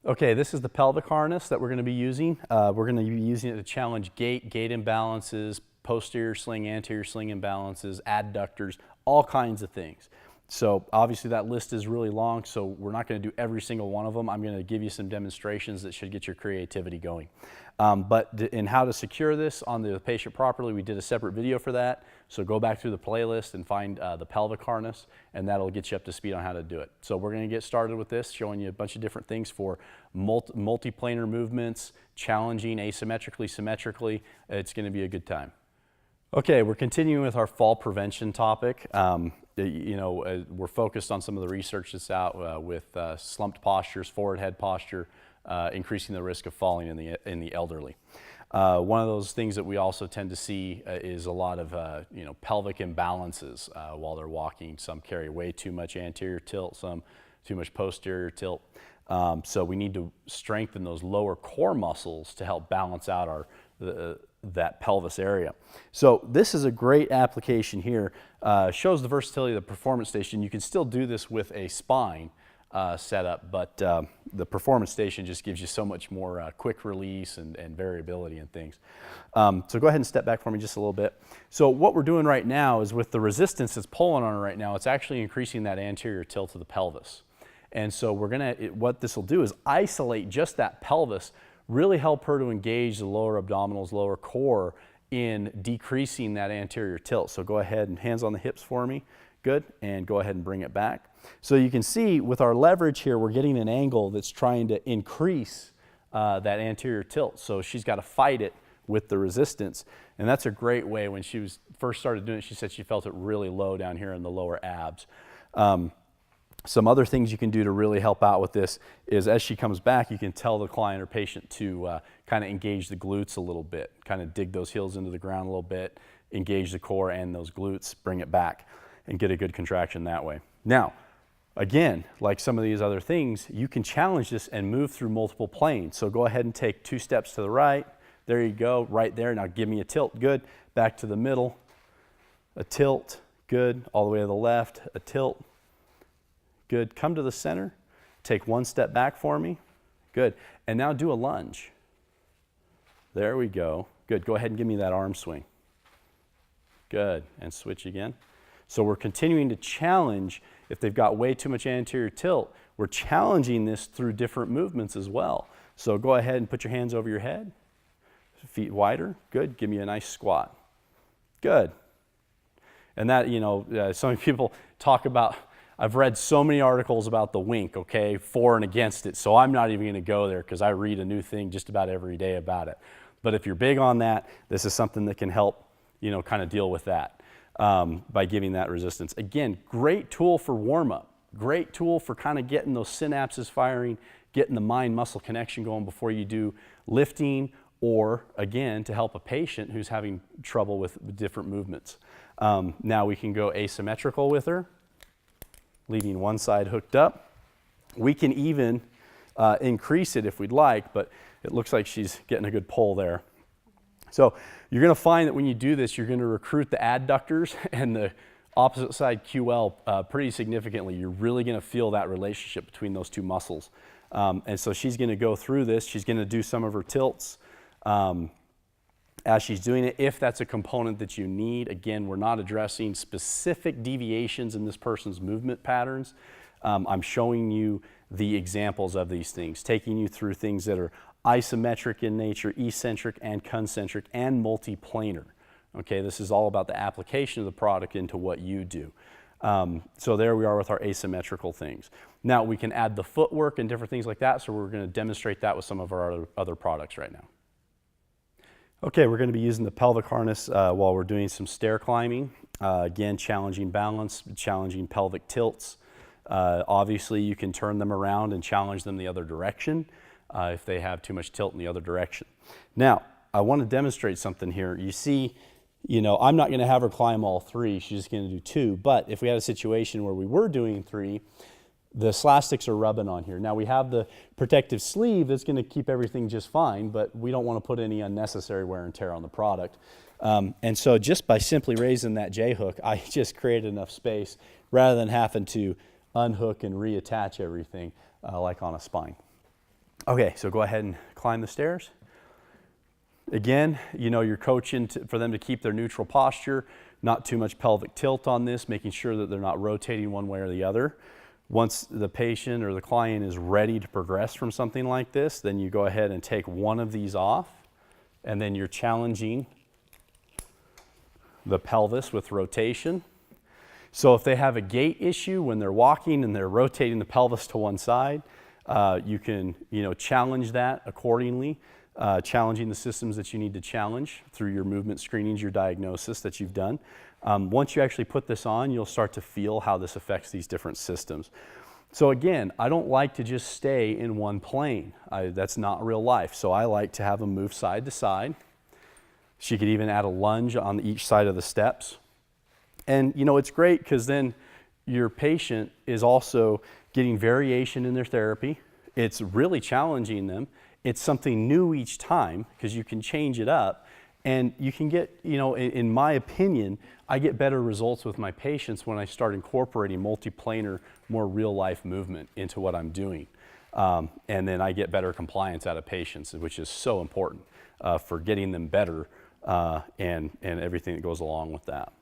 Okay, this is the pelvic harness that we're going to be using. We're going to be using it to challenge gait imbalances, posterior sling, anterior sling imbalances, adductors, all kinds of things. So obviously that list is really long, so we're not going to do every single one of them. I'm going to give you some demonstrations that should get your creativity going. But in how to secure this on the patient properly, we did a separate video for that. So go back through the playlist and find the pelvic harness, and that'll get you up to speed on how to do it. So we're going to get started with this, showing you a bunch of different things for multiplanar movements, challenging asymmetrically, symmetrically. It's going to be a good time. Okay, we're continuing with our fall prevention topic. We're focused on some of the research that's out with slumped postures, forward head posture, increasing the risk of falling in the elderly. One of those things that we also tend to see is a lot of pelvic imbalances while they're walking. Some carry way too much anterior tilt, some too much posterior tilt. So we need to strengthen those lower core muscles to help balance out that pelvis area. So this is a great application here. Shows the versatility of the performance station. You can still do this with a spine setup, but the performance station just gives you so much more quick release and variability and things. So go ahead and step back for me just a little bit. So what we're doing right now is with the resistance that's pulling on it right now, it's actually increasing that anterior tilt of the pelvis. And so what this will do is isolate just that pelvis, really help her to engage the lower abdominals, lower core in decreasing that anterior tilt. So go ahead and hands on the hips for me. Good, and go ahead and bring it back. So you can see with our leverage here, we're getting an angle that's trying to increase that anterior tilt. So she's got to fight it with the resistance. And that's a great way. When she first started doing it, she said she felt it really low down here in the lower abs. Some other things you can do to really help out with this is as she comes back, you can tell the client or patient to kind of engage the glutes a little bit, kind of dig those heels into the ground a little bit, engage the core and those glutes, bring it back and get a good contraction that way. Now, again, like some of these other things, you can challenge this and move through multiple planes. So go ahead and take 2 steps to the right. There you go, right there. Now give me a tilt, good. Back to the middle, a tilt, good. All the way to the left, a tilt. Good. Come to the center. Take 1 step back for me. Good. And now do a lunge. There we go. Good. Go ahead and give me that arm swing. Good. And switch again. So we're continuing to challenge. If they've got way too much anterior tilt, we're challenging this through different movements as well. So go ahead and put your hands over your head. Feet wider. Good. Give me a nice squat. Good. And that, some people talk about, I've read so many articles about the wink, okay, for and against it, so I'm not even going to go there because I read a new thing just about every day about it. But if you're big on that, this is something that can help, kind of deal with that by giving that resistance. Again, great tool for warm-up, great tool for kind of getting those synapses firing, getting the mind-muscle connection going before you do lifting, or, again, to help a patient who's having trouble with different movements. Now we can go asymmetrical with her, leaving one side hooked up. We can even increase it if we'd like, but it looks like she's getting a good pull there. So you're going to find that when you do this, you're going to recruit the adductors and the opposite side QL pretty significantly. You're really going to feel that relationship between those two muscles. And so she's going to go through this. She's going to do some of her tilts as she's doing it, if that's a component that you need. Again, we're not addressing specific deviations in this person's movement patterns. I'm showing you the examples of these things, taking you through things that are isometric in nature, eccentric and concentric, and multiplanar. Okay, this is all about the application of the product into what you do. So there we are with our asymmetrical things. Now we can add the footwork and different things like that, so we're going to demonstrate that with some of our other products right now. Okay, we're going to be using the pelvic harness while we're doing some stair climbing. Again, challenging balance, challenging pelvic tilts. Obviously, you can turn them around and challenge them the other direction if they have too much tilt in the other direction. Now, I want to demonstrate something here. You see, I'm not going to have her climb all 3. She's just going to do 2. But if we had a situation where we were doing 3, the slastics are rubbing on here. Now we have the protective sleeve that's going to keep everything just fine, but we don't want to put any unnecessary wear and tear on the product. And so just by simply raising that J-hook, I just created enough space rather than having to unhook and reattach everything like on a spine. Okay, so go ahead and climb the stairs. Again, you know, you're coaching for them to keep their neutral posture, not too much pelvic tilt on this, making sure that they're not rotating one way or the other. Once the patient or the client is ready to progress from something like this, then you go ahead and take one of these off, and then you're challenging the pelvis with rotation. So if they have a gait issue when they're walking and they're rotating the pelvis to one side, you can, challenge that accordingly, challenging the systems that you need to challenge through your movement screenings, your diagnosis that you've done. Once you actually put this on, you'll start to feel how this affects these different systems. So again, I don't like to just stay in one plane. That's not real life. So I like to have them move side to side. She could even add a lunge on each side of the steps. And it's great because then your patient is also getting variation in their therapy. It's really challenging them. It's something new each time because you can change it up, and you can get, in my opinion, I get better results with my patients when I start incorporating multiplanar, more real life movement into what I'm doing. And then I get better compliance out of patients, which is so important for getting them better and everything that goes along with that.